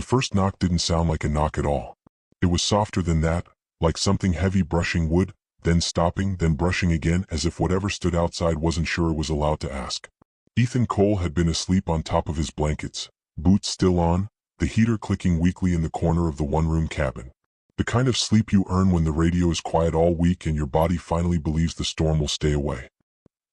The first knock didn't sound like a knock at all. It was softer than that, like something heavy brushing wood, then stopping, then brushing again, as if whatever stood outside wasn't sure it was allowed to ask. Ethan Cole had been asleep on top of his blankets, boots still on, the heater clicking weakly in the corner of the one-room cabin. The kind of sleep you earn when the radio is quiet all week and your body finally believes the storm will stay away.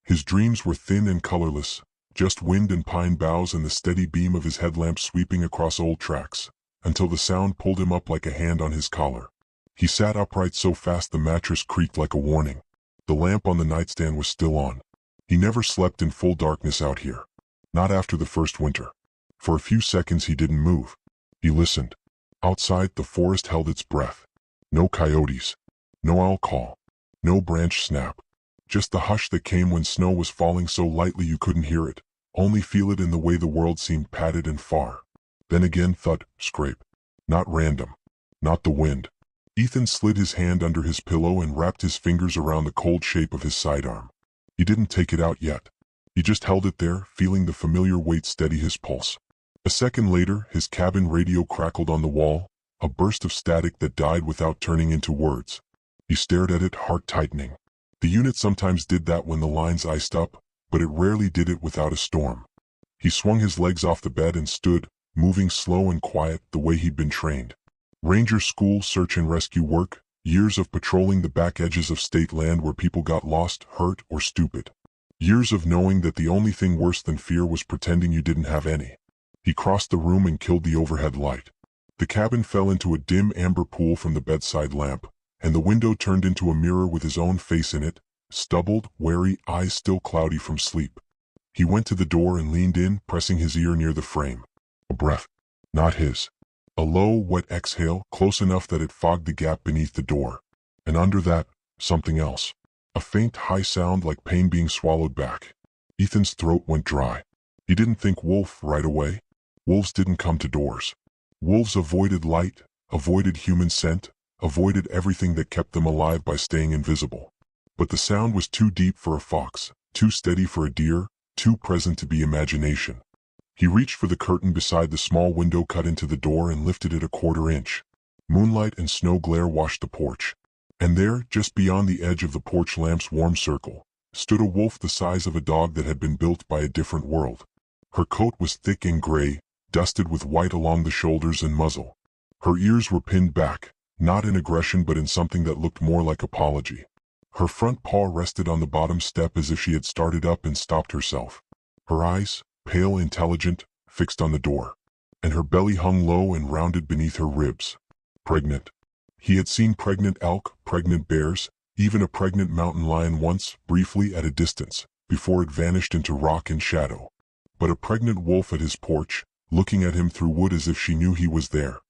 His dreams were thin and colorless, just wind and pine boughs and the steady beam of his headlamp sweeping across old tracks, until the sound pulled him up like a hand on his collar. He sat upright so fast the mattress creaked like a warning. The lamp on the nightstand was still on. He never slept in full darkness out here. Not after the first winter. For a few seconds he didn't move. He listened. Outside, the forest held its breath. No coyotes. No owl call. No branch snap. Just the hush that came when snow was falling so lightly you couldn't hear it, only feel it in the way the world seemed padded and far. Then again thud, scrape. Not random. Not the wind. Ethan slid his hand under his pillow and wrapped his fingers around the cold shape of his sidearm. He didn't take it out yet. He just held it there, feeling the familiar weight steady his pulse. A second later, his cabin radio crackled on the wall, a burst of static that died without turning into words. He stared at it, heart tightening. The unit sometimes did that when the lines iced up, but it rarely did it without a storm. He swung his legs off the bed and stood, moving slow and quiet the way he'd been trained. Ranger school, search and rescue work, years of patrolling the back edges of state land where people got lost, hurt, or stupid. Years of knowing that the only thing worse than fear was pretending you didn't have any. He crossed the room and killed the overhead light. The cabin fell into a dim amber pool from the bedside lamp, and the window turned into a mirror with his own face in it, stubbled, wary, eyes still cloudy from sleep. He went to the door and leaned in, pressing his ear near the frame. A breath. Not his. A low, wet exhale, close enough that it fogged the gap beneath the door. And under that, something else. A faint, high sound like pain being swallowed back. Ethan's throat went dry. He didn't think wolf right away. Wolves didn't come to doors. Wolves avoided light, avoided human scent, avoided everything that kept them alive by staying invisible. But the sound was too deep for a fox, too steady for a deer, too present to be imagination. He reached for the curtain beside the small window cut into the door and lifted it a quarter inch. Moonlight and snow glare washed the porch. And there, just beyond the edge of the porch lamp's warm circle, stood a wolf the size of a dog that had been built by a different world. Her coat was thick and gray, dusted with white along the shoulders and muzzle. Her ears were pinned back, not in aggression but in something that looked more like apology. Her front paw rested on the bottom step as if she had started up and stopped herself. Her eyes, pale, intelligent, fixed on the door. And her belly hung low and rounded beneath her ribs. Pregnant. He had seen pregnant elk, pregnant bears, even a pregnant mountain lion once, briefly at a distance, before it vanished into rock and shadow. But a pregnant wolf at his porch, looking at him through wood as if she knew he was there.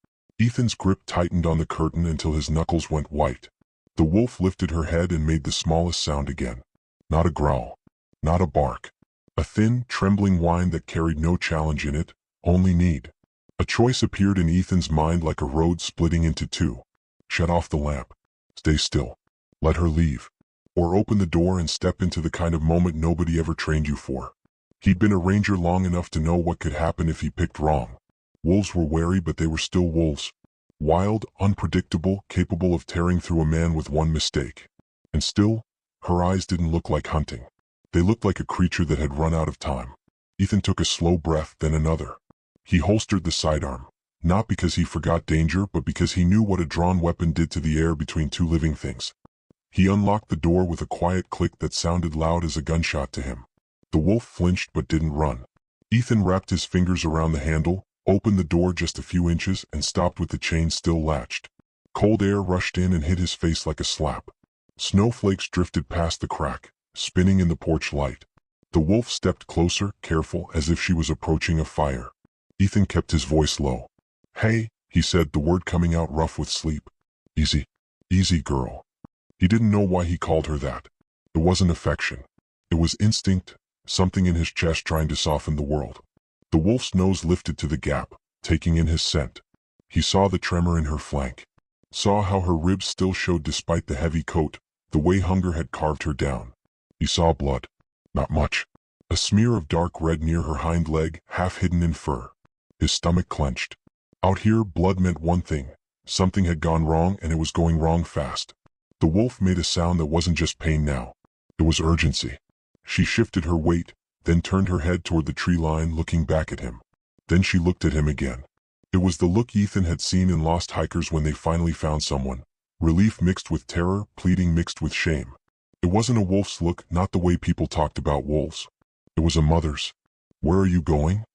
Ethan's grip tightened on the curtain until his knuckles went white. The wolf lifted her head and made the smallest sound again. Not a growl. Not a bark. A thin, trembling whine that carried no challenge in it, only need. A choice appeared in Ethan's mind like a road splitting into two. Shut off the lamp. Stay still. Let her leave. Or open the door and step into the kind of moment nobody ever trained you for. He'd been a ranger long enough to know what could happen if he picked wrong. Wolves were wary, but they were still wolves. Wild, unpredictable, capable of tearing through a man with one mistake. And still, her eyes didn't look like hunting. They looked like a creature that had run out of time. Ethan took a slow breath, then another. He holstered the sidearm, not because he forgot danger, but because he knew what a drawn weapon did to the air between two living things. He unlocked the door with a quiet click that sounded loud as a gunshot to him. The wolf flinched but didn't run. Ethan wrapped his fingers around the handle, opened the door just a few inches, and stopped with the chain still latched. Cold air rushed in and hit his face like a slap. Snowflakes drifted past the crack, spinning in the porch light. The wolf stepped closer, careful, as if she was approaching a fire. Ethan kept his voice low. "Hey," he said, the word coming out rough with sleep. "Easy. Easy, girl." He didn't know why he called her that. It wasn't affection. It was instinct, something in his chest trying to soften the world. The wolf's nose lifted to the gap, taking in his scent. He saw the tremor in her flank. Saw how her ribs still showed despite the heavy coat, the way hunger had carved her down. He saw blood. Not much. A smear of dark red near her hind leg, half hidden in fur. His stomach clenched. Out here, blood meant one thing. Something had gone wrong, and it was going wrong fast. The wolf made a sound that wasn't just pain now. It was urgency. She shifted her weight, then turned her head toward the tree line, looking back at him. Then she looked at him again. It was the look Ethan had seen in Lost Hikers when they finally found someone. Relief mixed with terror, pleading mixed with shame. It wasn't a wolf's look, not the way people talked about wolves. It was a mother's. "Where are you going?"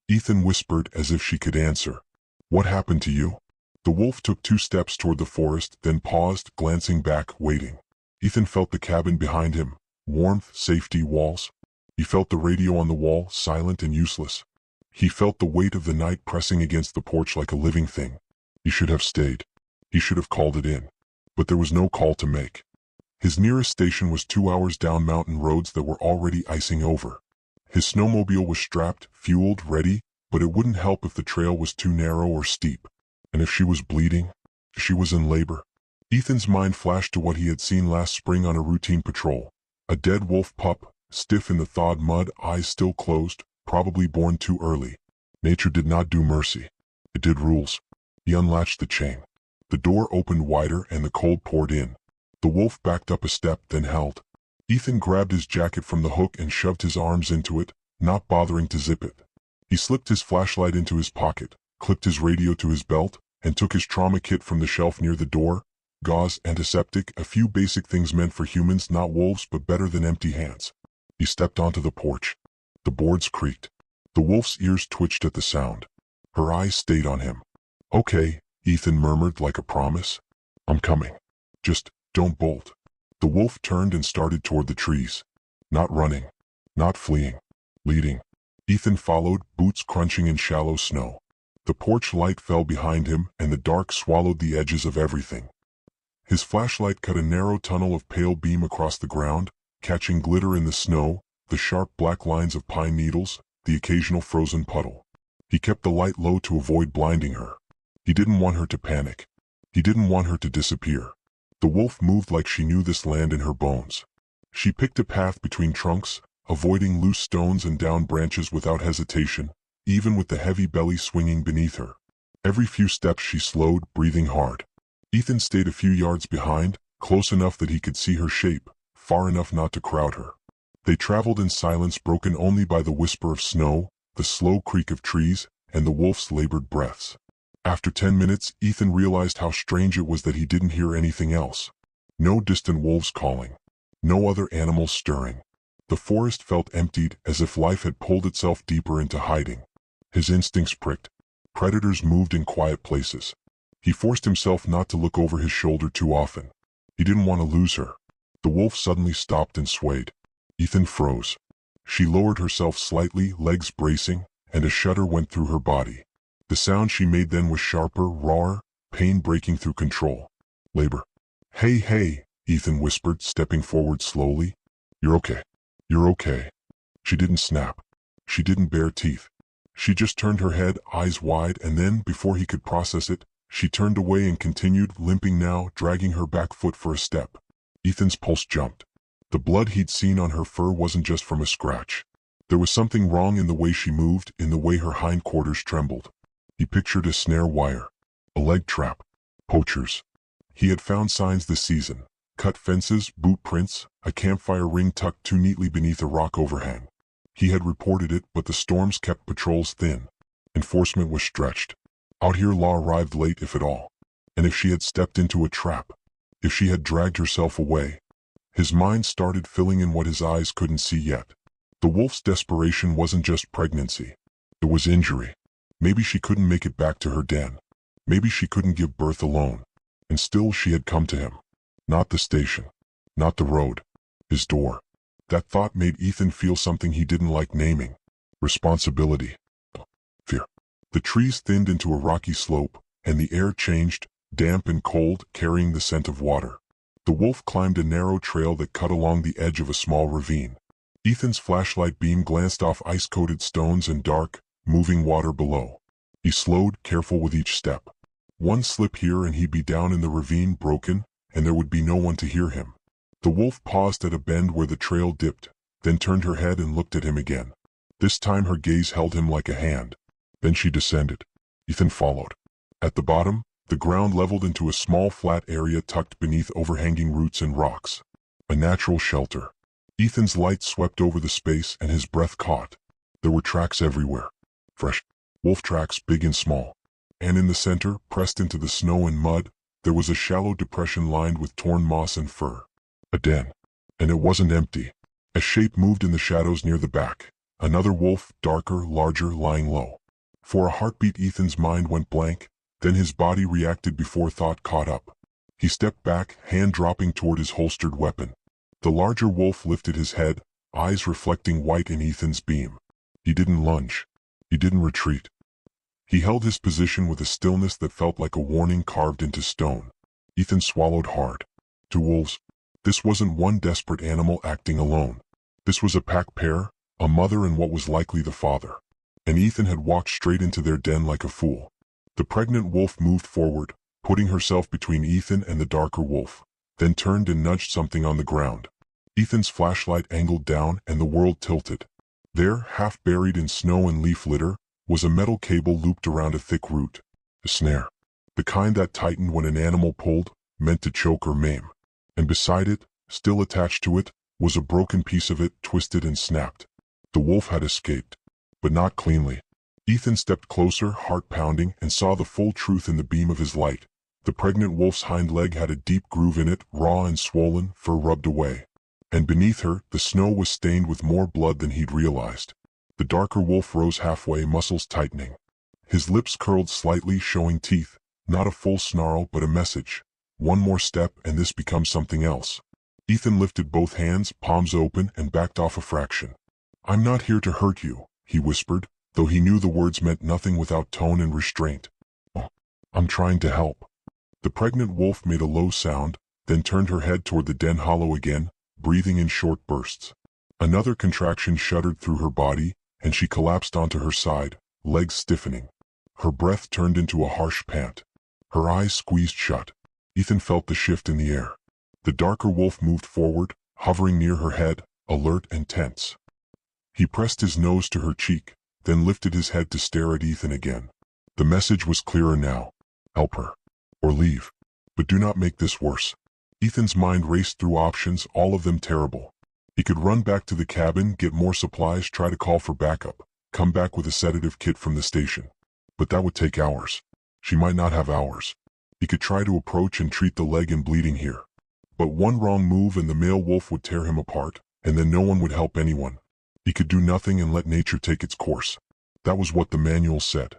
Ethan whispered as if she could answer. "What happened to you?" The wolf took 2 steps toward the forest, then paused, glancing back, waiting. Ethan felt the cabin behind him. Warmth, safety, walls. He felt the radio on the wall, silent and useless. He felt the weight of the night pressing against the porch like a living thing. He should have stayed. He should have called it in. But there was no call to make. His nearest station was 2 hours down mountain roads that were already icing over. His snowmobile was strapped, fueled, ready, but it wouldn't help if the trail was too narrow or steep. And if she was bleeding? If she was in labor? Ethan's mind flashed to what he had seen last spring on a routine patrol. A dead wolf pup, stiff in the thawed mud, eyes still closed, probably born too early. Nature did not do mercy. It did rules. He unlatched the chain. The door opened wider and the cold poured in. The wolf backed up a step, then held. Ethan grabbed his jacket from the hook and shoved his arms into it, not bothering to zip it. He slipped his flashlight into his pocket, clipped his radio to his belt, and took his trauma kit from the shelf near the door. Gauze, antiseptic, a few basic things meant for humans, not wolves, but better than empty hands. He stepped onto the porch. The boards creaked. The wolf's ears twitched at the sound. Her eyes stayed on him. "Okay," Ethan murmured like a promise. "I'm coming. Just don't bolt." The wolf turned and started toward the trees. Not running. Not fleeing. Leading. Ethan followed, boots crunching in shallow snow. The porch light fell behind him, and the dark swallowed the edges of everything. His flashlight cut a narrow tunnel of pale beam across the ground, catching glitter in the snow, the sharp black lines of pine needles, the occasional frozen puddle. He kept the light low to avoid blinding her. He didn't want her to panic. He didn't want her to disappear. The wolf moved like she knew this land in her bones. She picked a path between trunks, avoiding loose stones and down branches without hesitation, even with the heavy belly swinging beneath her. Every few steps she slowed, breathing hard. Ethan stayed a few yards behind, close enough that he could see her shape, far enough not to crowd her. They traveled in silence broken only by the whisper of snow, the slow creak of trees, and the wolf's labored breaths. After 10 minutes, Ethan realized how strange it was that he didn't hear anything else. No distant wolves calling. No other animals stirring. The forest felt emptied, as if life had pulled itself deeper into hiding. His instincts pricked. Predators moved in quiet places. He forced himself not to look over his shoulder too often. He didn't want to lose her. The wolf suddenly stopped and swayed. Ethan froze. She lowered herself slightly, legs bracing, and a shudder went through her body. The sound she made then was sharper, rawer, pain breaking through control. Labor. "Hey, hey," Ethan whispered, stepping forward slowly. "You're okay. You're okay." She didn't snap. She didn't bare teeth. She just turned her head, eyes wide, and then, before he could process it, she turned away and continued, limping now, dragging her back foot for a step. Ethan's pulse jumped. The blood he'd seen on her fur wasn't just from a scratch. There was something wrong in the way she moved, in the way her hindquarters trembled. He pictured a snare wire. A leg trap. Poachers. He had found signs this season. Cut fences, boot prints, a campfire ring tucked too neatly beneath a rock overhang. He had reported it, but the storms kept patrols thin. Enforcement was stretched. Out here law arrived late if at all. And if she had stepped into a trap? If she had dragged herself away? His mind started filling in what his eyes couldn't see yet. The wolf's desperation wasn't just pregnancy. It was injury. Maybe she couldn't make it back to her den. Maybe she couldn't give birth alone. And still she had come to him. Not the station. Not the road. His door. That thought made Ethan feel something he didn't like naming. Responsibility. Fear. The trees thinned into a rocky slope, and the air changed, damp and cold, carrying the scent of water. The wolf climbed a narrow trail that cut along the edge of a small ravine. Ethan's flashlight beam glanced off ice-coated stones and dark, moving water below. He slowed, careful with each step. One slip here and he'd be down in the ravine, broken, and there would be no one to hear him. The wolf paused at a bend where the trail dipped, then turned her head and looked at him again. This time her gaze held him like a hand. Then she descended. Ethan followed. At the bottom, the ground leveled into a small flat area tucked beneath overhanging roots and rocks. A natural shelter. Ethan's light swept over the space and his breath caught. There were tracks everywhere. Fresh wolf tracks, big and small. And in the center, pressed into the snow and mud, there was a shallow depression lined with torn moss and fur. A den. And it wasn't empty. A shape moved in the shadows near the back. Another wolf, darker, larger, lying low. For a heartbeat, Ethan's mind went blank, then his body reacted before thought caught up. He stepped back, hand dropping toward his holstered weapon. The larger wolf lifted his head, eyes reflecting white in Ethan's beam. He didn't lunge. He didn't retreat. He held his position with a stillness that felt like a warning carved into stone. Ethan swallowed hard. Two wolves. This wasn't one desperate animal acting alone. This was a pack pair, a mother and what was likely the father. And Ethan had walked straight into their den like a fool. The pregnant wolf moved forward, putting herself between Ethan and the darker wolf, then turned and nudged something on the ground. Ethan's flashlight angled down and the world tilted. There, half buried in snow and leaf litter, was a metal cable looped around a thick root. A snare. The kind that tightened when an animal pulled, meant to choke or maim. And beside it, still attached to it, was a broken piece of it, twisted and snapped. The wolf had escaped. But not cleanly. Ethan stepped closer, heart pounding, and saw the full truth in the beam of his light. The pregnant wolf's hind leg had a deep groove in it, raw and swollen, fur rubbed away. And beneath her, the snow was stained with more blood than he'd realized. The darker wolf rose halfway, muscles tightening. His lips curled slightly, showing teeth, not a full snarl but a message. One more step and this becomes something else. Ethan lifted both hands, palms open, and backed off a fraction. "I'm not here to hurt you," he whispered, though he knew the words meant nothing without tone and restraint. "Oh, I'm trying to help." The pregnant wolf made a low sound, then turned her head toward the den hollow again, breathing in short bursts. Another contraction shuddered through her body, and she collapsed onto her side, legs stiffening. Her breath turned into a harsh pant. Her eyes squeezed shut. Ethan felt the shift in the air. The darker wolf moved forward, hovering near her head, alert and tense. He pressed his nose to her cheek, then lifted his head to stare at Ethan again. The message was clearer now. Help her. Or leave. But do not make this worse. Ethan's mind raced through options, all of them terrible. He could run back to the cabin, get more supplies, try to call for backup, come back with a sedative kit from the station. But that would take hours. She might not have hours. He could try to approach and treat the leg and bleeding here. But one wrong move and the male wolf would tear him apart, and then no one would help anyone. He could do nothing and let nature take its course. That was what the manual said.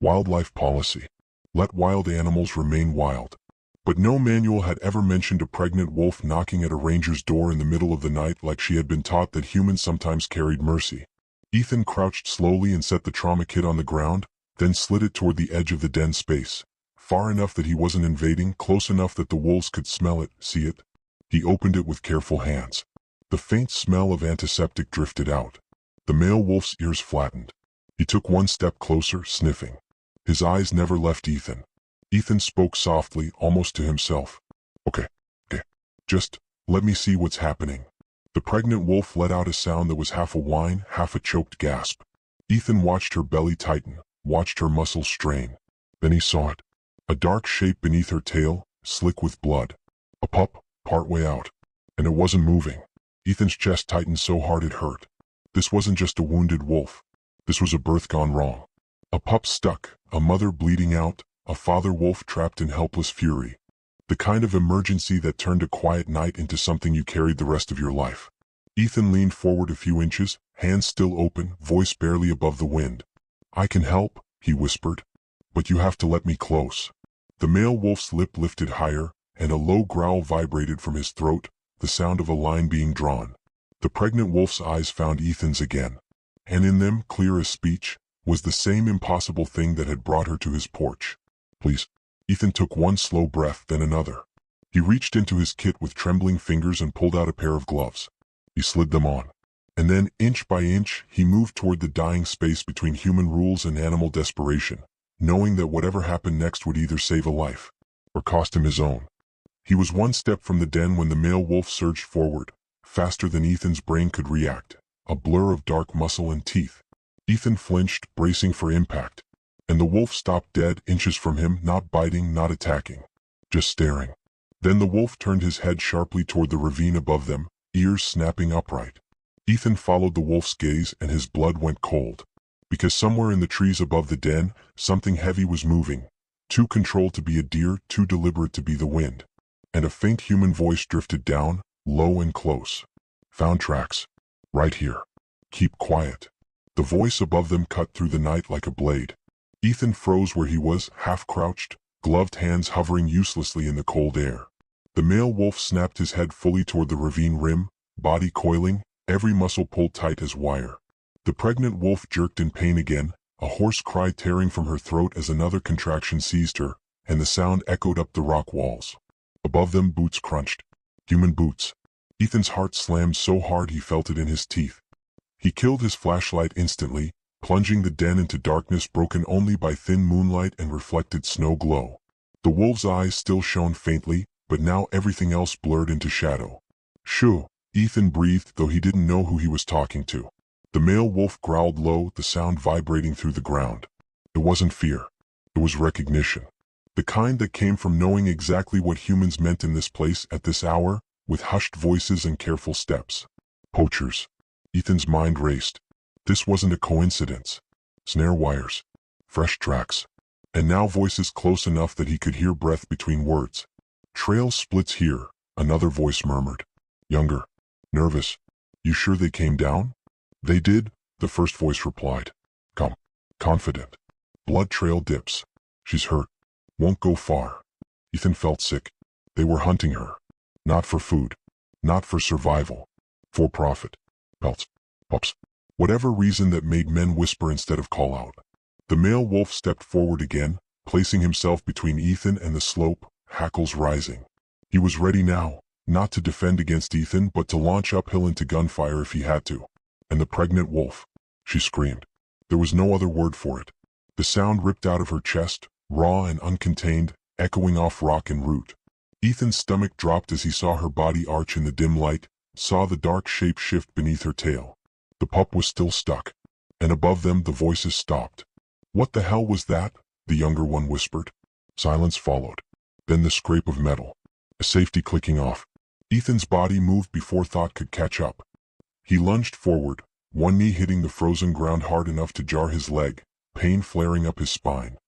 Wildlife policy. Let wild animals remain wild. But no manual had ever mentioned a pregnant wolf knocking at a ranger's door in the middle of the night like she had been taught that humans sometimes carried mercy. Ethan crouched slowly and set the trauma kit on the ground, then slid it toward the edge of the den space. Far enough that he wasn't invading, close enough that the wolves could smell it, see it. He opened it with careful hands. The faint smell of antiseptic drifted out. The male wolf's ears flattened. He took one step closer, sniffing. His eyes never left Ethan. Ethan spoke softly, almost to himself. Okay. Just let me see what's happening." The pregnant wolf let out a sound that was half a whine, half a choked gasp. Ethan watched her belly tighten, watched her muscles strain. Then he saw it. A dark shape beneath her tail, slick with blood. A pup, partway out. And it wasn't moving. Ethan's chest tightened so hard it hurt. This wasn't just a wounded wolf. This was a birth gone wrong. A pup stuck, a mother bleeding out, a father wolf trapped in helpless fury. The kind of emergency that turned a quiet night into something you carried the rest of your life. Ethan leaned forward a few inches, hands still open, voice barely above the wind. "I can help," he whispered. "But you have to let me close." The male wolf's lip lifted higher, and a low growl vibrated from his throat, the sound of a line being drawn. The pregnant wolf's eyes found Ethan's again. And in them, clear as speech, was the same impossible thing that had brought her to his porch. "Please." Ethan took one slow breath, then another. He reached into his kit with trembling fingers and pulled out a pair of gloves. He slid them on. And then, inch by inch, he moved toward the dying space between human rules and animal desperation, knowing that whatever happened next would either save a life or cost him his own. He was one step from the den when the male wolf surged forward, faster than Ethan's brain could react, a blur of dark muscle and teeth. Ethan flinched, bracing for impact. And the wolf stopped dead, inches from him, not biting, not attacking, just staring. Then the wolf turned his head sharply toward the ravine above them, ears snapping upright. Ethan followed the wolf's gaze and his blood went cold. Because somewhere in the trees above the den, something heavy was moving, too controlled to be a deer, too deliberate to be the wind. And a faint human voice drifted down, low and close. Found tracks. Right here. Keep quiet. The voice above them cut through the night like a blade. Ethan froze where he was, half-crouched, gloved hands hovering uselessly in the cold air. The male wolf snapped his head fully toward the ravine rim, body coiling, every muscle pulled tight as wire. The pregnant wolf jerked in pain again, a hoarse cry tearing from her throat as another contraction seized her, and the sound echoed up the rock walls. Above them boots crunched. Human boots. Ethan's heart slammed so hard he felt it in his teeth. He killed his flashlight instantly, plunging the den into darkness broken only by thin moonlight and reflected snow glow. The wolf's eyes still shone faintly, but now everything else blurred into shadow. Shoo, Ethan breathed, though he didn't know who he was talking to. The male wolf growled low, the sound vibrating through the ground. It wasn't fear. It was recognition. The kind that came from knowing exactly what humans meant in this place at this hour, with hushed voices and careful steps. Poachers. Ethan's mind raced. This wasn't a coincidence. Snare wires. Fresh tracks. And now voices close enough that he could hear breath between words. Trail splits here, another voice murmured. Younger. Nervous. You sure they came down? They did, the first voice replied. Come. Confident. Blood trail dips. She's hurt. Won't go far. Ethan felt sick. They were hunting her. Not for food. Not for survival. For profit. Pelts. Pups. Whatever reason that made men whisper instead of call out. The male wolf stepped forward again, placing himself between Ethan and the slope, hackles rising. He was ready now, not to defend against Ethan but to launch uphill into gunfire if he had to. And the pregnant wolf. She screamed. There was no other word for it. The sound ripped out of her chest, raw and uncontained, echoing off rock and root. Ethan's stomach dropped as he saw her body arch in the dim light, saw the dark shape shift beneath her tail. The pup was still stuck. And above them the voices stopped. What the hell was that? The younger one whispered. Silence followed. Then the scrape of metal. A safety clicking off. Ethan's body moved before thought could catch up. He lunged forward, one knee hitting the frozen ground hard enough to jar his leg, pain flaring up his spine.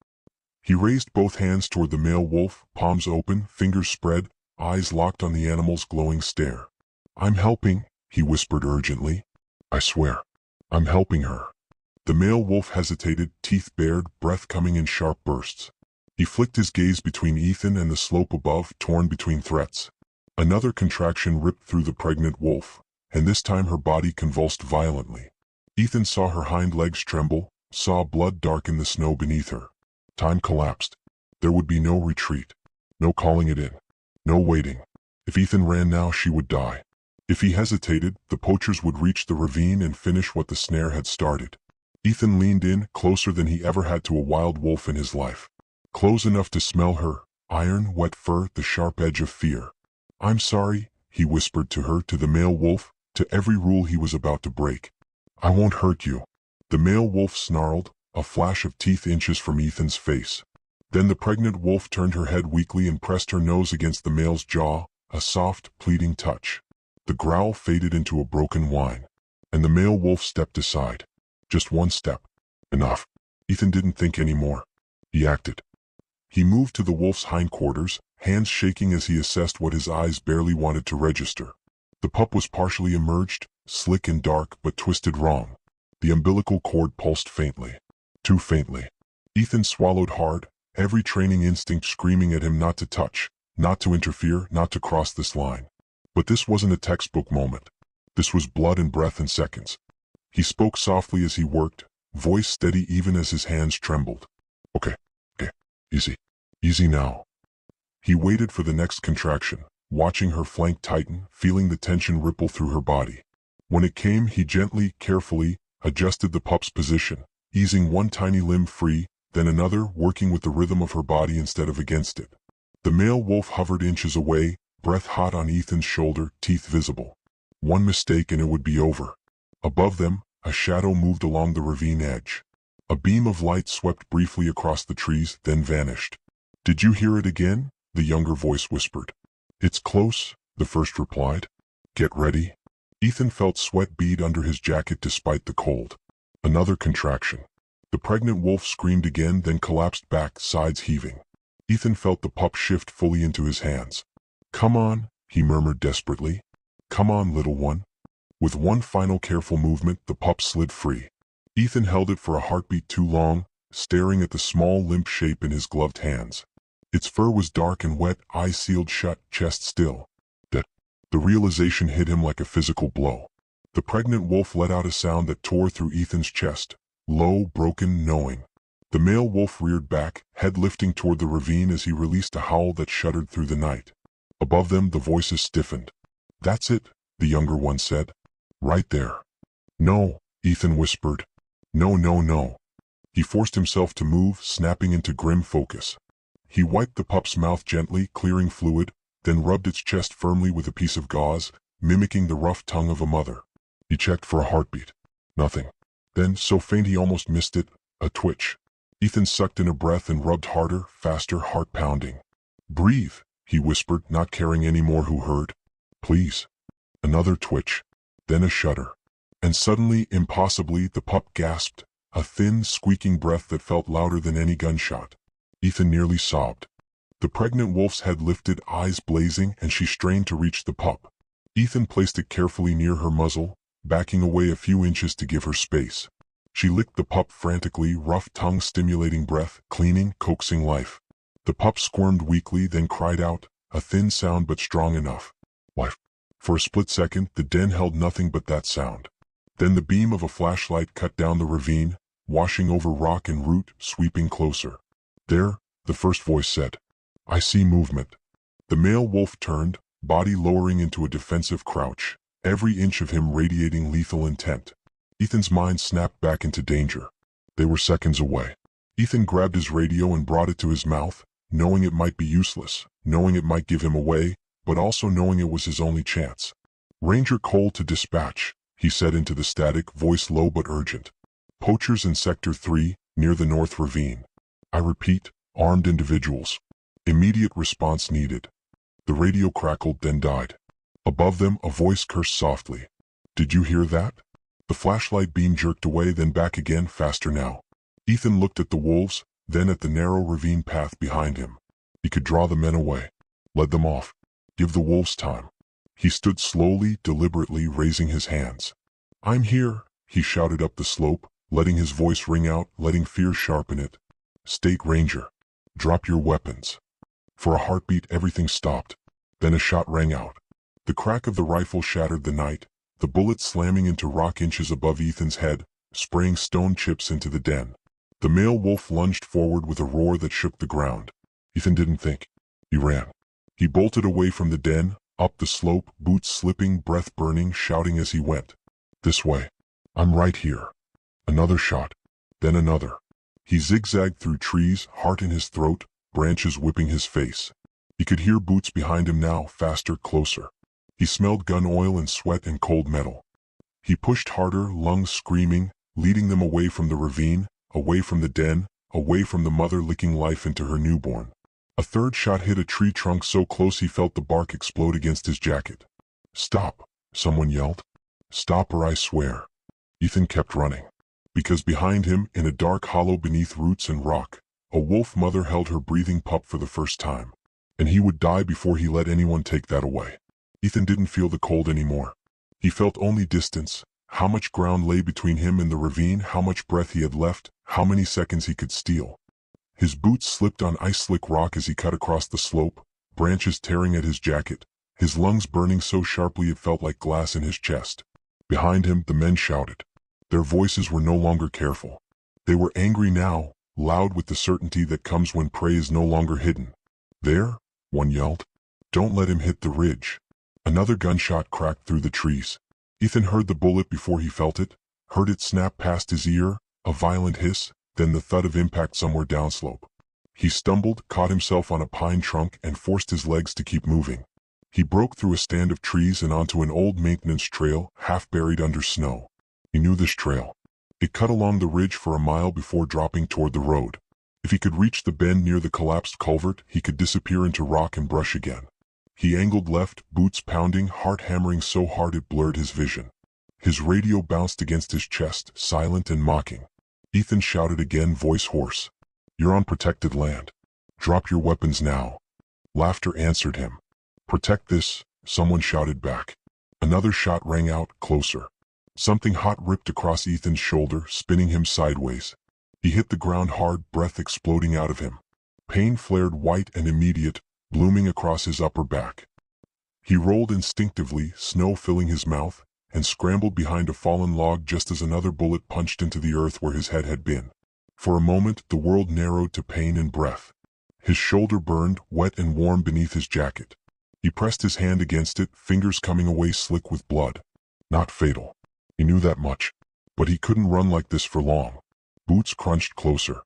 He raised both hands toward the male wolf, palms open, fingers spread, eyes locked on the animal's glowing stare. I'm helping, he whispered urgently. I swear. I'm helping her. The male wolf hesitated, teeth bared, breath coming in sharp bursts. He flicked his gaze between Ethan and the slope above, torn between threats. Another contraction ripped through the pregnant wolf, and this time her body convulsed violently. Ethan saw her hind legs tremble, saw blood darken the snow beneath her. Time collapsed. There would be no retreat. No calling it in. No waiting. If Ethan ran now, she would die. If he hesitated, the poachers would reach the ravine and finish what the snare had started. Ethan leaned in, closer than he ever had to a wild wolf in his life. Close enough to smell her, iron, wet fur, the sharp edge of fear. I'm sorry, he whispered to her, to the male wolf, to every rule he was about to break. I won't hurt you. The male wolf snarled, a flash of teeth inches from Ethan's face. Then the pregnant wolf turned her head weakly and pressed her nose against the male's jaw, a soft, pleading touch. The growl faded into a broken whine. And the male wolf stepped aside. Just one step. Enough. Ethan didn't think anymore. He acted. He moved to the wolf's hindquarters, hands shaking as he assessed what his eyes barely wanted to register. The pup was partially emerged, slick and dark but twisted wrong. The umbilical cord pulsed faintly. Too faintly. Ethan swallowed hard, every training instinct screaming at him not to touch, not to interfere, not to cross this line. But this wasn't a textbook moment. This was blood and breath in seconds. He spoke softly as he worked, voice steady even as his hands trembled. Okay. Easy. Easy now. He waited for the next contraction, watching her flank tighten, feeling the tension ripple through her body. When it came, he gently, carefully, adjusted the pup's position, easing one tiny limb free, then another, working with the rhythm of her body instead of against it. The male wolf hovered inches away, breath hot on Ethan's shoulder, teeth visible. One mistake and it would be over. Above them, a shadow moved along the ravine edge. A beam of light swept briefly across the trees, then vanished. "Did you hear it again?" the younger voice whispered. "It's close," the first replied. "Get ready." Ethan felt sweat bead under his jacket despite the cold. Another contraction. The pregnant wolf screamed again, then collapsed back, sides heaving. Ethan felt the pup shift fully into his hands. "Come on," he murmured desperately. "Come on, little one." With one final careful movement, the pup slid free. Ethan held it for a heartbeat too long, staring at the small limp shape in his gloved hands. Its fur was dark and wet, eyes sealed shut, chest still. The realization hit him like a physical blow. The pregnant wolf let out a sound that tore through Ethan's chest, low, broken, knowing. The male wolf reared back, head lifting toward the ravine as he released a howl that shuddered through the night. Above them, the voices stiffened. "That's it," the younger one said. "Right there." "No," Ethan whispered. "No, no, no." He forced himself to move, snapping into grim focus. He wiped the pup's mouth gently, clearing fluid, then rubbed its chest firmly with a piece of gauze, mimicking the rough tongue of a mother. He checked for a heartbeat. Nothing. Then, so faint he almost missed it, a twitch. Ethan sucked in a breath and rubbed harder, faster, heart pounding. "Breathe," he whispered, not caring any more who heard. "Please." Another twitch. Then a shudder. And suddenly, impossibly, the pup gasped, a thin, squeaking breath that felt louder than any gunshot. Ethan nearly sobbed. The pregnant wolf's head lifted, eyes blazing, and she strained to reach the pup. Ethan placed it carefully near her muzzle, backing away a few inches to give her space. She licked the pup frantically, rough tongue stimulating breath, cleaning, coaxing life. The pup squirmed weakly, then cried out, a thin sound but strong enough. "Wife." For a split second, the den held nothing but that sound. Then the beam of a flashlight cut down the ravine, washing over rock and root, sweeping closer. "There," the first voice said. "I see movement." The male wolf turned, body lowering into a defensive crouch, every inch of him radiating lethal intent. Ethan's mind snapped back into danger. They were seconds away. Ethan grabbed his radio and brought it to his mouth, knowing it might be useless, knowing it might give him away, but also knowing it was his only chance. "Ranger Cole to dispatch," he said into the static, voice low but urgent. "Poachers in Sector 3, near the North Ravine. I repeat, armed individuals. Immediate response needed." The radio crackled, then died. Above them, a voice cursed softly. "Did you hear that?" The flashlight beam jerked away, then back again, faster now. Ethan looked at the wolves, then at the narrow ravine path behind him. He could draw the men away. Lead them off. Give the wolves time. He stood slowly, deliberately, raising his hands. "I'm here," he shouted up the slope, letting his voice ring out, letting fear sharpen it. "State Ranger. Drop your weapons." For a heartbeat, everything stopped. Then a shot rang out. The crack of the rifle shattered the night, the bullet slamming into rock inches above Ethan's head, spraying stone chips into the den. The male wolf lunged forward with a roar that shook the ground. Ethan didn't think. He ran. He bolted away from the den, up the slope, boots slipping, breath burning, shouting as he went. "This way. I'm right here." Another shot. Then another. He zigzagged through trees, heart in his throat, branches whipping his face. He could hear boots behind him now, faster, closer. He smelled gun oil and sweat and cold metal. He pushed harder, lungs screaming, leading them away from the ravine, away from the den, away from the mother licking life into her newborn. A third shot hit a tree trunk so close he felt the bark explode against his jacket. "Stop," someone yelled. "Stop or I swear." Ethan kept running. Because behind him, in a dark hollow beneath roots and rock, a wolf mother held her breathing pup for the first time. And he would die before he let anyone take that away. Ethan didn't feel the cold anymore. He felt only distance, how much ground lay between him and the ravine, how much breath he had left, how many seconds he could steal. His boots slipped on ice-slick rock as he cut across the slope, branches tearing at his jacket, his lungs burning so sharply it felt like glass in his chest. Behind him, the men shouted. Their voices were no longer careful. They were angry now, loud with the certainty that comes when prey is no longer hidden. "There," one yelled. "Don't let him hit the ridge." Another gunshot cracked through the trees. Ethan heard the bullet before he felt it, heard it snap past his ear, a violent hiss, then the thud of impact somewhere downslope. He stumbled, caught himself on a pine trunk, and forced his legs to keep moving. He broke through a stand of trees and onto an old maintenance trail, half buried under snow. He knew this trail. It cut along the ridge for a mile before dropping toward the road. If he could reach the bend near the collapsed culvert, he could disappear into rock and brush again. He angled left, boots pounding, heart hammering so hard it blurred his vision. His radio bounced against his chest, silent and mocking. Ethan shouted again, voice hoarse. "You're on protected land. Drop your weapons now." Laughter answered him. "Protect this," someone shouted back. Another shot rang out, closer. Something hot ripped across Ethan's shoulder, spinning him sideways. He hit the ground hard, breath exploding out of him. Pain flared white and immediate, blooming across his upper back. He rolled instinctively, snow filling his mouth, and scrambled behind a fallen log just as another bullet punched into the earth where his head had been. For a moment, the world narrowed to pain and breath. His shoulder burned, wet and warm beneath his jacket. He pressed his hand against it, fingers coming away slick with blood. Not fatal. He knew that much. But he couldn't run like this for long. Boots crunched closer.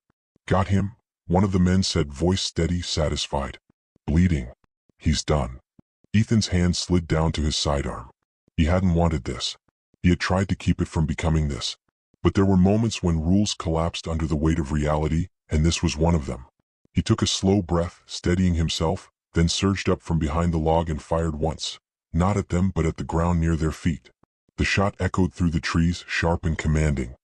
"Got him," one of the men said, voice steady, satisfied. "Bleeding. He's done." Ethan's hand slid down to his sidearm. He hadn't wanted this. He had tried to keep it from becoming this. But there were moments when rules collapsed under the weight of reality, and this was one of them. He took a slow breath, steadying himself, then surged up from behind the log and fired once. Not at them, but at the ground near their feet. The shot echoed through the trees, sharp and commanding.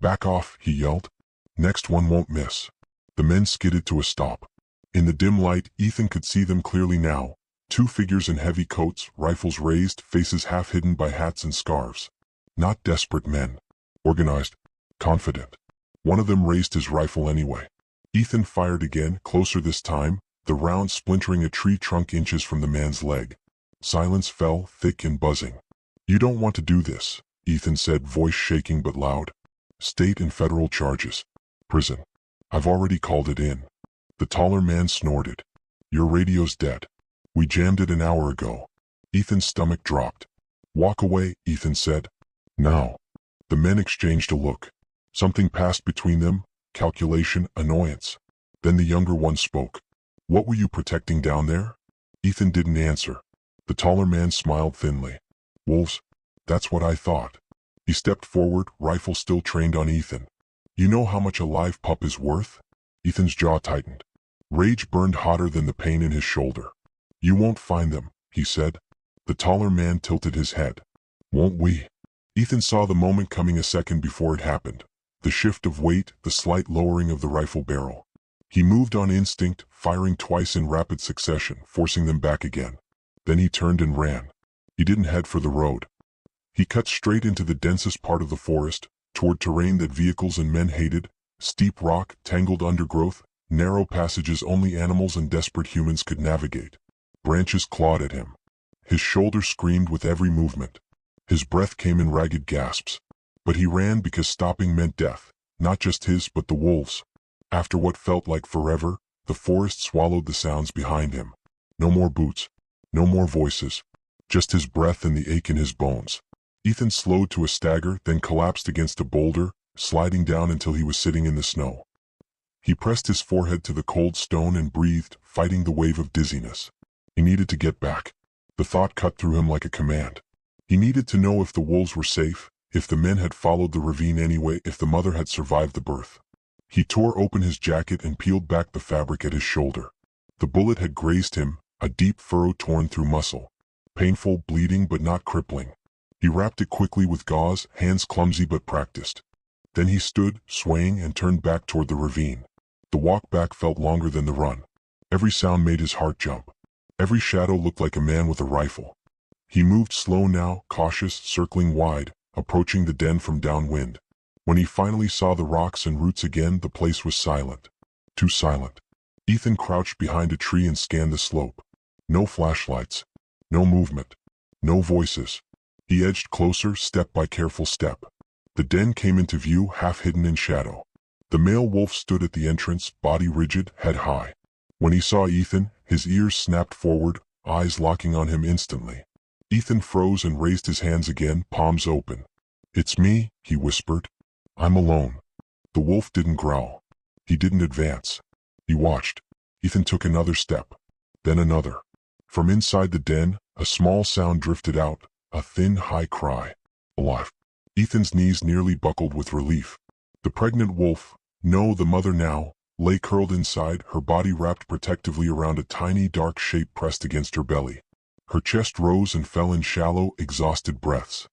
"Back off," he yelled. "Next one won't miss." The men skidded to a stop. In the dim light, Ethan could see them clearly now. Two figures in heavy coats, rifles raised, faces half hidden by hats and scarves. Not desperate men. Organized. Confident. One of them raised his rifle anyway. Ethan fired again, closer this time, the round splintering a tree trunk inches from the man's leg. Silence fell, thick and buzzing. "You don't want to do this," Ethan said, voice shaking but loud. "State and federal charges. Prison. I've already called it in." The taller man snorted. "Your radio's dead. We jammed it an hour ago." Ethan's stomach dropped. "Walk away," Ethan said. "Now." The men exchanged a look. Something passed between them, calculation, annoyance. Then the younger one spoke. "What were you protecting down there?" Ethan didn't answer. The taller man smiled thinly. "Wolves. That's what I thought." He stepped forward, rifle still trained on Ethan. "You know how much a live pup is worth?" Ethan's jaw tightened. Rage burned hotter than the pain in his shoulder. "You won't find them," he said. The taller man tilted his head. "Won't we?" Ethan saw the moment coming a second before it happened. The shift of weight, the slight lowering of the rifle barrel. He moved on instinct, firing twice in rapid succession, forcing them back again. Then he turned and ran. He didn't head for the road. He cut straight into the densest part of the forest, toward terrain that vehicles and men hated, steep rock, tangled undergrowth, narrow passages only animals and desperate humans could navigate. Branches clawed at him. His shoulder screamed with every movement. His breath came in ragged gasps. But he ran because stopping meant death, not just his but the wolves'. After what felt like forever, the forest swallowed the sounds behind him. No more boots. No more voices. Just his breath and the ache in his bones. Ethan slowed to a stagger, then collapsed against a boulder, sliding down until he was sitting in the snow. He pressed his forehead to the cold stone and breathed, fighting the wave of dizziness. He needed to get back. The thought cut through him like a command. He needed to know if the wolves were safe, if the men had followed the ravine anyway, if the mother had survived the birth. He tore open his jacket and peeled back the fabric at his shoulder. The bullet had grazed him, a deep furrow torn through muscle. Painful, bleeding but not crippling. He wrapped it quickly with gauze, hands clumsy but practiced. Then he stood, swaying, and turned back toward the ravine. The walk back felt longer than the run. Every sound made his heart jump. Every shadow looked like a man with a rifle. He moved slow now, cautious, circling wide, approaching the den from downwind. When he finally saw the rocks and roots again, the place was silent. Too silent. Ethan crouched behind a tree and scanned the slope. No flashlights. No movement. No voices. He edged closer, step by careful step. The den came into view, half hidden in shadow. The male wolf stood at the entrance, body rigid, head high. When he saw Ethan, his ears snapped forward, eyes locking on him instantly. Ethan froze and raised his hands again, palms open. "It's me," he whispered. "I'm alone." The wolf didn't growl. He didn't advance. He watched. Ethan took another step. Then another. From inside the den, a small sound drifted out, a thin, high cry. Alive. Ethan's knees nearly buckled with relief. The pregnant wolf, no, the mother now, lay curled inside, her body wrapped protectively around a tiny dark shape pressed against her belly. Her chest rose and fell in shallow, exhausted breaths.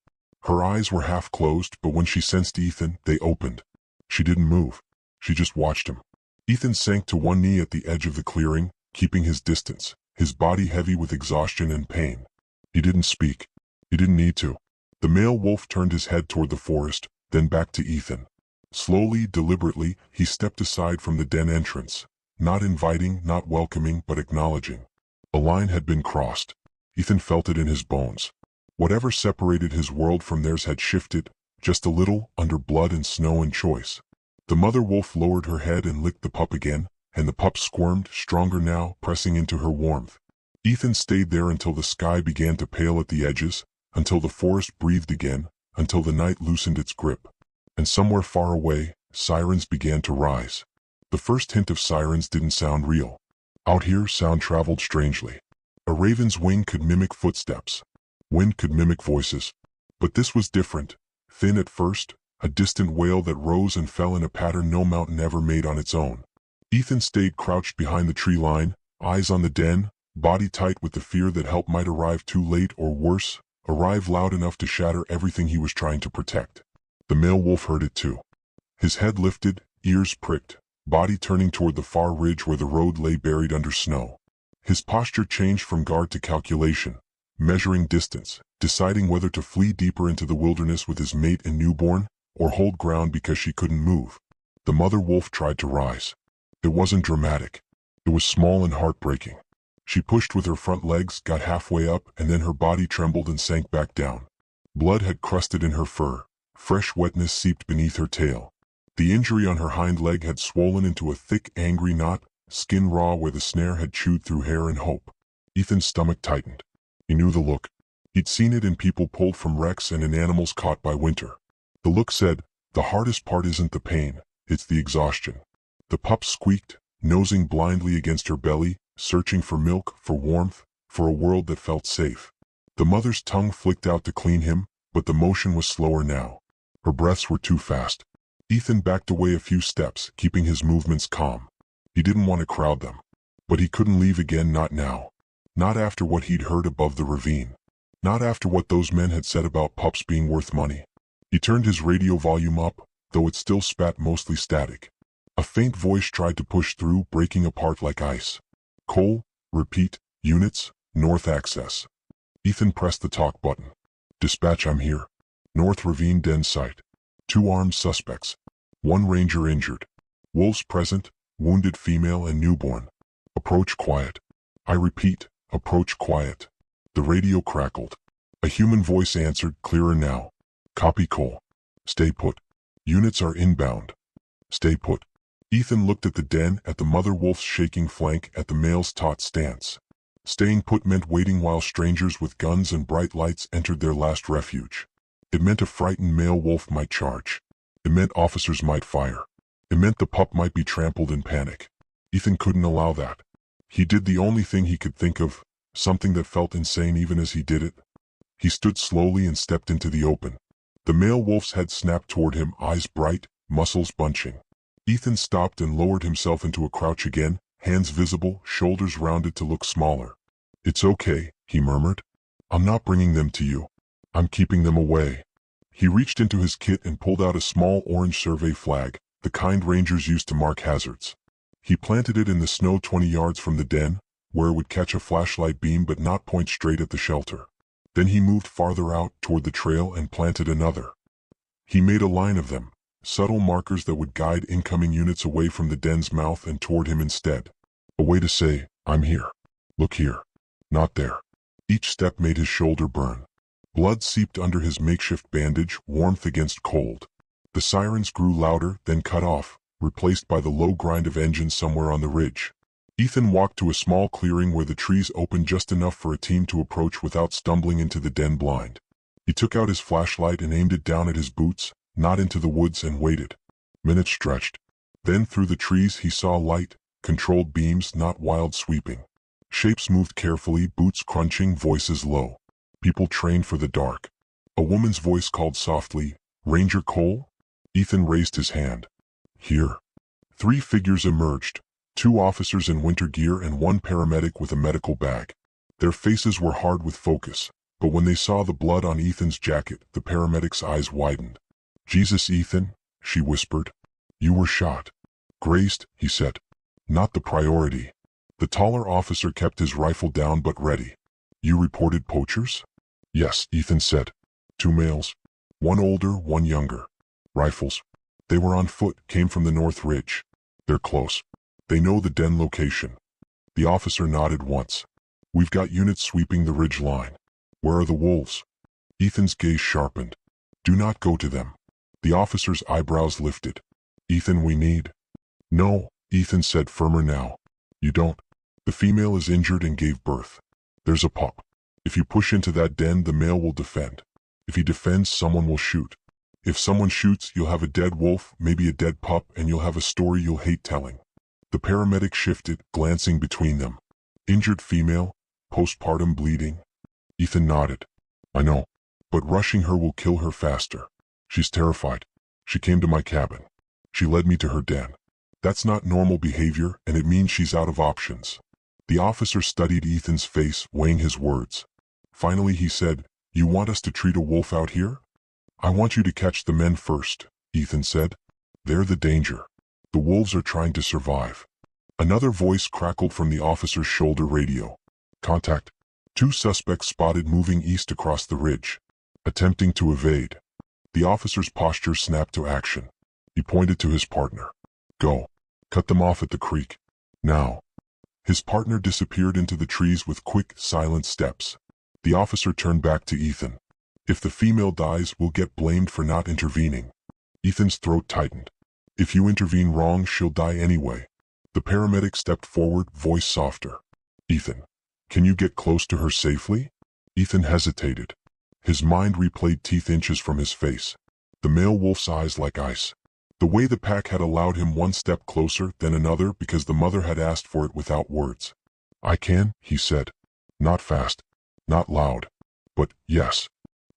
Her eyes were half closed, but when she sensed Ethan, they opened. She didn't move. She just watched him. Ethan sank to one knee at the edge of the clearing, keeping his distance, his body heavy with exhaustion and pain. He didn't speak. He didn't need to. The male wolf turned his head toward the forest, then back to Ethan. Slowly, deliberately, he stepped aside from the den entrance, not inviting, not welcoming, but acknowledging. A line had been crossed. Ethan felt it in his bones. Whatever separated his world from theirs had shifted, just a little, under blood and snow and choice. The mother wolf lowered her head and licked the pup again, and the pup squirmed, stronger now, pressing into her warmth. Ethan stayed there until the sky began to pale at the edges, until the forest breathed again, until the night loosened its grip. And somewhere far away, sirens began to rise. The first hint of sirens didn't sound real. Out here, sound traveled strangely. A raven's wing could mimic footsteps. Wind could mimic voices. But this was different. Thin at first, a distant wail that rose and fell in a pattern no mountain ever made on its own. Ethan stayed crouched behind the tree line, eyes on the den, body tight with the fear that help might arrive too late or worse, arrive loud enough to shatter everything he was trying to protect. The male wolf heard it too. His head lifted, ears pricked, body turning toward the far ridge where the road lay buried under snow. His posture changed from guard to calculation, measuring distance, deciding whether to flee deeper into the wilderness with his mate and newborn, or hold ground because she couldn't move. The mother wolf tried to rise. It wasn't dramatic. It was small and heartbreaking. She pushed with her front legs, got halfway up, and then her body trembled and sank back down. Blood had crusted in her fur. Fresh wetness seeped beneath her tail. The injury on her hind leg had swollen into a thick, angry knot, skin raw where the snare had chewed through hair and hope. Ethan's stomach tightened. He knew the look. He'd seen it in people pulled from wrecks and in animals caught by winter. The look said, the hardest part isn't the pain, it's the exhaustion. The pup squeaked, nosing blindly against her belly, searching for milk, for warmth, for a world that felt safe. The mother's tongue flicked out to clean him, but the motion was slower now. Her breaths were too fast. Ethan backed away a few steps, keeping his movements calm. He didn't want to crowd them. But he couldn't leave again, not now. Not after what he'd heard above the ravine. Not after what those men had said about pups being worth money. He turned his radio volume up, though it still spat mostly static. A faint voice tried to push through, breaking apart like ice. Cole, repeat, units, north access. Ethan pressed the talk button. Dispatch, I'm here. North Ravine Den site. 2 armed suspects. 1 ranger injured. Wolves present, wounded female and newborn. Approach quiet. I repeat, approach quiet. The radio crackled. A human voice answered, clearer now. Copy, Cole. Stay put. Units are inbound. Stay put. Ethan looked at the den, at the mother wolf's shaking flank, at the male's taut stance. Staying put meant waiting while strangers with guns and bright lights entered their last refuge. It meant a frightened male wolf might charge. It meant officers might fire. It meant the pup might be trampled in panic. Ethan couldn't allow that. He did the only thing he could think of, something that felt insane even as he did it. He stood slowly and stepped into the open. The male wolf's head snapped toward him, eyes bright, muscles bunching. Ethan stopped and lowered himself into a crouch again, hands visible, shoulders rounded to look smaller. It's okay, he murmured. I'm not bringing them to you. I'm keeping them away. He reached into his kit and pulled out a small orange survey flag, the kind rangers used to mark hazards. He planted it in the snow 20 yards from the den, where it would catch a flashlight beam but not point straight at the shelter. Then he moved farther out toward the trail and planted another. He made a line of them, subtle markers that would guide incoming units away from the den's mouth and toward him instead. A way to say, I'm here. Look here. Not there. Each step made his shoulder burn. Blood seeped under his makeshift bandage, warmth against cold. The sirens grew louder, then cut off, replaced by the low grind of engines somewhere on the ridge. Ethan walked to a small clearing where the trees opened just enough for a team to approach without stumbling into the den blind. He took out his flashlight and aimed it down at his boots, not into the woods, and waited. Minutes stretched. Then through the trees he saw light, controlled beams, not wild sweeping. Shapes moved carefully, boots crunching, voices low. People trained for the dark. A woman's voice called softly, Ranger Cole? Ethan raised his hand. Here. 3 figures emerged, 2 officers in winter gear and 1 paramedic with a medical bag. Their faces were hard with focus, but when they saw the blood on Ethan's jacket, the paramedic's eyes widened. Jesus, Ethan, she whispered. You were shot. Grazed, he said. Not the priority. The taller officer kept his rifle down but ready. You reported poachers? Yes, Ethan said. 2 males. 1 older, 1 younger. Rifles. They were on foot, came from the North Ridge. They're close. They know the den location. The officer nodded once. We've got units sweeping the ridge line. Where are the wolves? Ethan's gaze sharpened. Do not go to them. The officer's eyebrows lifted. Ethan, we need. No, Ethan said firmer now. You don't. The female is injured and gave birth. There's a pup. If you push into that den, the male will defend. If he defends, someone will shoot. If someone shoots, you'll have a dead wolf, maybe a dead pup, and you'll have a story you'll hate telling. The paramedic shifted, glancing between them. Injured female, postpartum bleeding. Ethan nodded. I know, but rushing her will kill her faster. She's terrified. She came to my cabin. She led me to her den. That's not normal behavior, and it means she's out of options. The officer studied Ethan's face, weighing his words. Finally he said, You want us to treat a wolf out here? I want you to catch the men first, Ethan said. They're the danger. The wolves are trying to survive. Another voice crackled from the officer's shoulder radio. Contact. 2 suspects spotted moving east across the ridge, attempting to evade. The officer's posture snapped to action. He pointed to his partner. Go. Cut them off at the creek. Now. His partner disappeared into the trees with quick, silent steps. The officer turned back to Ethan. If the female dies, we'll get blamed for not intervening. Ethan's throat tightened. If you intervene wrong, she'll die anyway. The paramedic stepped forward, voice softer. Ethan, can you get close to her safely? Ethan hesitated. His mind replayed teeth inches from his face. The male wolf's eyes like ice. The way the pack had allowed him 1 step closer, then another, because the mother had asked for it without words. I can, he said. Not fast. Not loud. But, yes.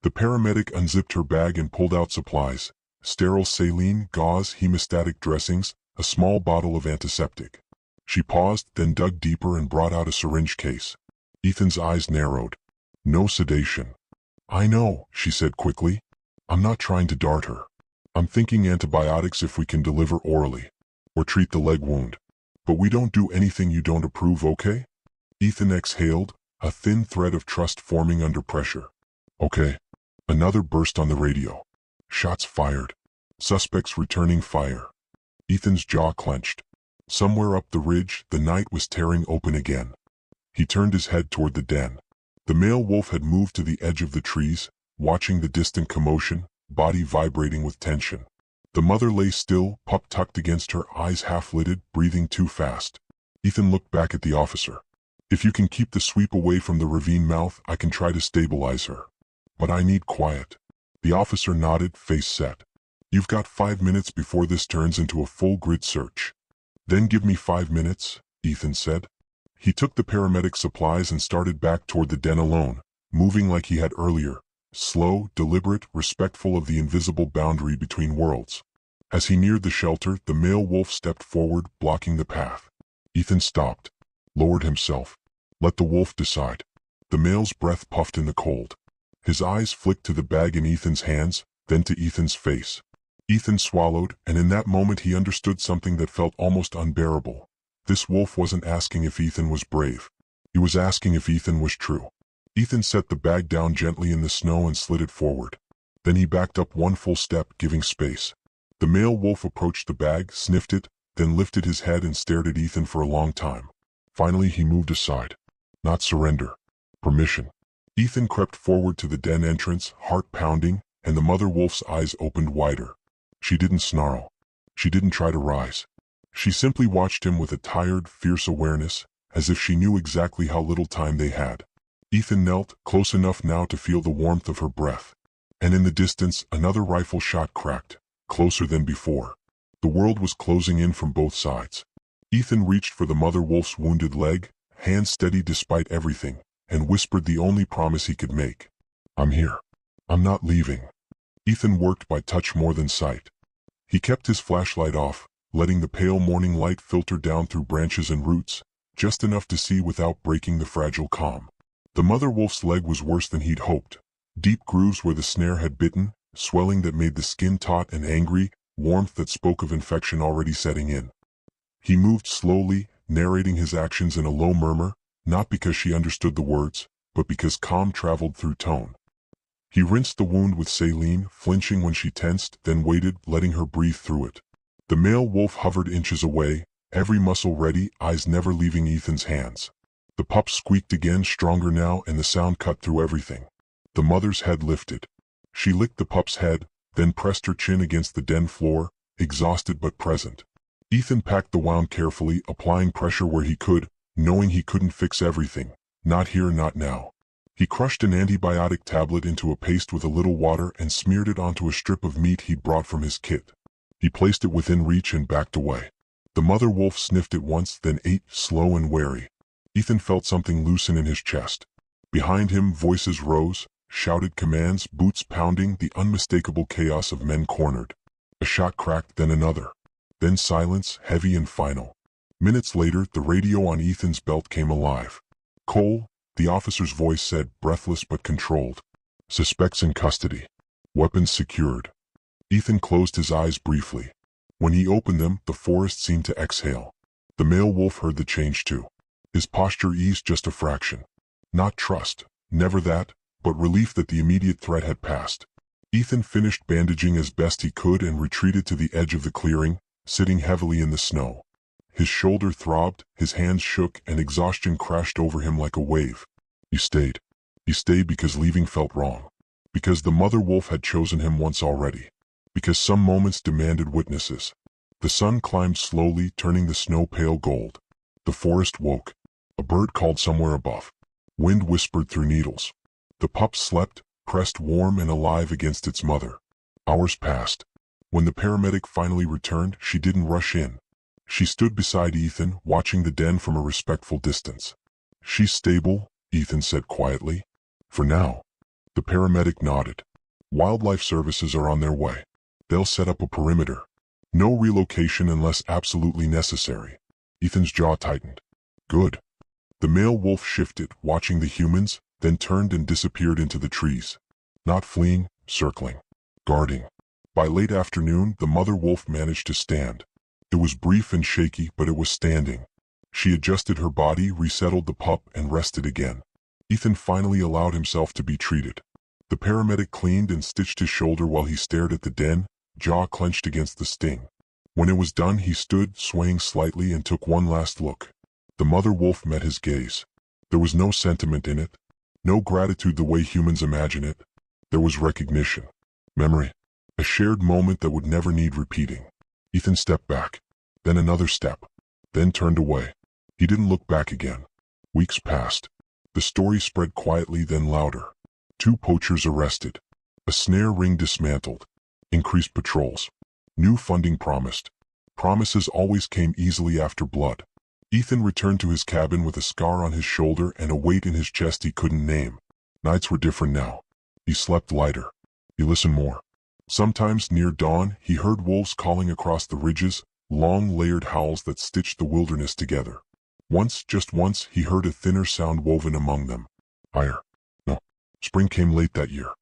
The paramedic unzipped her bag and pulled out supplies. Sterile saline, gauze, hemostatic dressings, a small bottle of antiseptic. She paused, then dug deeper and brought out a syringe case. Ethan's eyes narrowed. No sedation. I know, she said quickly. I'm not trying to dart her. I'm thinking antibiotics if we can deliver orally. Or treat the leg wound. But we don't do anything you don't approve, okay? Ethan exhaled, a thin thread of trust forming under pressure. Okay. Another burst on the radio. Shots fired. Suspects returning fire. Ethan's jaw clenched. Somewhere up the ridge, the night was tearing open again. He turned his head toward the den. The male wolf had moved to the edge of the trees, watching the distant commotion, body vibrating with tension. The mother lay still, pup tucked against her, eyes half-lidded, breathing too fast. Ethan looked back at the officer. If you can keep the sweep away from the ravine mouth, I can try to stabilize her. But I need quiet. The officer nodded, face set. You've got 5 minutes before this turns into a full grid search. Then give me 5 minutes, Ethan said. He took the paramedic supplies and started back toward the den alone, moving like he had earlier, slow, deliberate, respectful of the invisible boundary between worlds. As he neared the shelter, the male wolf stepped forward, blocking the path. Ethan stopped, lowered himself. Let the wolf decide. The male's breath puffed in the cold. His eyes flicked to the bag in Ethan's hands, then to Ethan's face. Ethan swallowed, and in that moment he understood something that felt almost unbearable. This wolf wasn't asking if Ethan was brave. He was asking if Ethan was true. Ethan set the bag down gently in the snow and slid it forward. Then he backed up 1 full step, giving space. The male wolf approached the bag, sniffed it, then lifted his head and stared at Ethan for a long time. Finally he moved aside. Not surrender. Permission. Ethan crept forward to the den entrance, heart pounding, and the mother wolf's eyes opened wider. She didn't snarl. She didn't try to rise. She simply watched him with a tired, fierce awareness, as if she knew exactly how little time they had. Ethan knelt, close enough now to feel the warmth of her breath. And in the distance, another rifle shot cracked, closer than before. The world was closing in from both sides. Ethan reached for the mother wolf's wounded leg, hands steady despite everything, and whispered the only promise he could make. I'm here. I'm not leaving. Ethan worked by touch more than sight. He kept his flashlight off, letting the pale morning light filter down through branches and roots, just enough to see without breaking the fragile calm. The mother wolf's leg was worse than he'd hoped. Deep grooves where the snare had bitten, swelling that made the skin taut and angry, warmth that spoke of infection already setting in. He moved slowly, narrating his actions in a low murmur, not because she understood the words, but because calm traveled through tone. He rinsed the wound with saline, flinching when she tensed, then waited, letting her breathe through it. The male wolf hovered inches away, every muscle ready, eyes never leaving Ethan's hands. The pup squeaked again, stronger now, and the sound cut through everything. The mother's head lifted. She licked the pup's head, then pressed her chin against the den floor, exhausted but present. Ethan packed the wound carefully, applying pressure where he could, knowing he couldn't fix everything. Not here, not now. He crushed an antibiotic tablet into a paste with a little water and smeared it onto a strip of meat he'd brought from his kit. He placed it within reach and backed away. The mother wolf sniffed it once, then ate, slow and wary. Ethan felt something loosen in his chest. Behind him, voices rose, shouted commands, boots pounding, the unmistakable chaos of men cornered. A shot cracked, then another. Then silence, heavy and final. Minutes later, the radio on Ethan's belt came alive. "Cole," the officer's voice said, breathless but controlled. "Suspects in custody. Weapons secured." Ethan closed his eyes briefly. When he opened them, the forest seemed to exhale. The male wolf heard the change too. His posture eased just a fraction. Not trust, never that, but relief that the immediate threat had passed. Ethan finished bandaging as best he could and retreated to the edge of the clearing, sitting heavily in the snow. His shoulder throbbed, his hands shook, and exhaustion crashed over him like a wave. He stayed. He stayed because leaving felt wrong. Because the mother wolf had chosen him once already. Because some moments demanded witnesses. The sun climbed slowly, turning the snow pale gold. The forest woke. A bird called somewhere above. Wind whispered through needles. The pup slept, pressed warm and alive against its mother. Hours passed. When the paramedic finally returned, she didn't rush in. She stood beside Ethan, watching the den from a respectful distance. "She's stable," Ethan said quietly. "For now." The paramedic nodded. "Wildlife services are on their way. They'll set up a perimeter. No relocation unless absolutely necessary." Ethan's jaw tightened. "Good." The male wolf shifted, watching the humans, then turned and disappeared into the trees. Not fleeing, circling. Guarding. By late afternoon, the mother wolf managed to stand. It was brief and shaky, but it was standing. She adjusted her body, resettled the pup, and rested again. Ethan finally allowed himself to be treated. The paramedic cleaned and stitched his shoulder while he stared at the den, jaw clenched against the sting. When it was done, he stood, swaying slightly, and took one last look. The mother wolf met his gaze. There was no sentiment in it. No gratitude the way humans imagine it. There was recognition. Memory. A shared moment that would never need repeating. Ethan stepped back. Then another step. Then turned away. He didn't look back again. Weeks passed. The story spread quietly, then louder. 2 poachers arrested. A snare ring dismantled. Increased patrols. New funding promised. Promises always came easily after blood. Ethan returned to his cabin with a scar on his shoulder and a weight in his chest he couldn't name. Nights were different now. He slept lighter. He listened more. Sometimes, near dawn, he heard wolves calling across the ridges, long layered howls that stitched the wilderness together. Once, just once, he heard a thinner sound woven among them. Higher. No. Spring came late that year.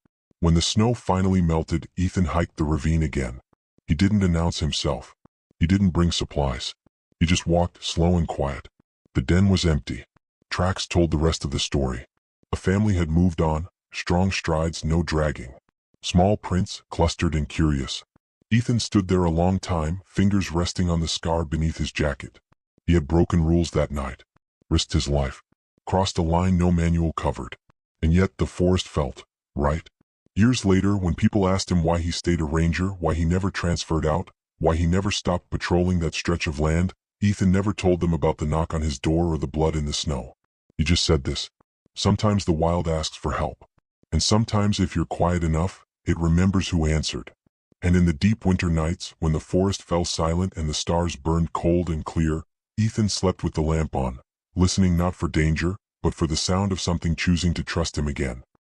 When the snow finally melted, Ethan hiked the ravine again. He didn't announce himself. He didn't bring supplies. He just walked, slow and quiet. The den was empty. Tracks told the rest of the story. A family had moved on, strong strides, no dragging. Small prints, clustered and curious. Ethan stood there a long time, fingers resting on the scar beneath his jacket. He had broken rules that night. Risked his life. Crossed a line no manual covered. And yet the forest felt right. Years later, when people asked him why he stayed a ranger, why he never transferred out, why he never stopped patrolling that stretch of land, Ethan never told them about the knock on his door or the blood in the snow. He just said this. Sometimes the wild asks for help. And sometimes if you're quiet enough, it remembers who answered. And in the deep winter nights, when the forest fell silent and the stars burned cold and clear, Ethan slept with the lamp on, listening not for danger, but for the sound of something choosing to trust him again.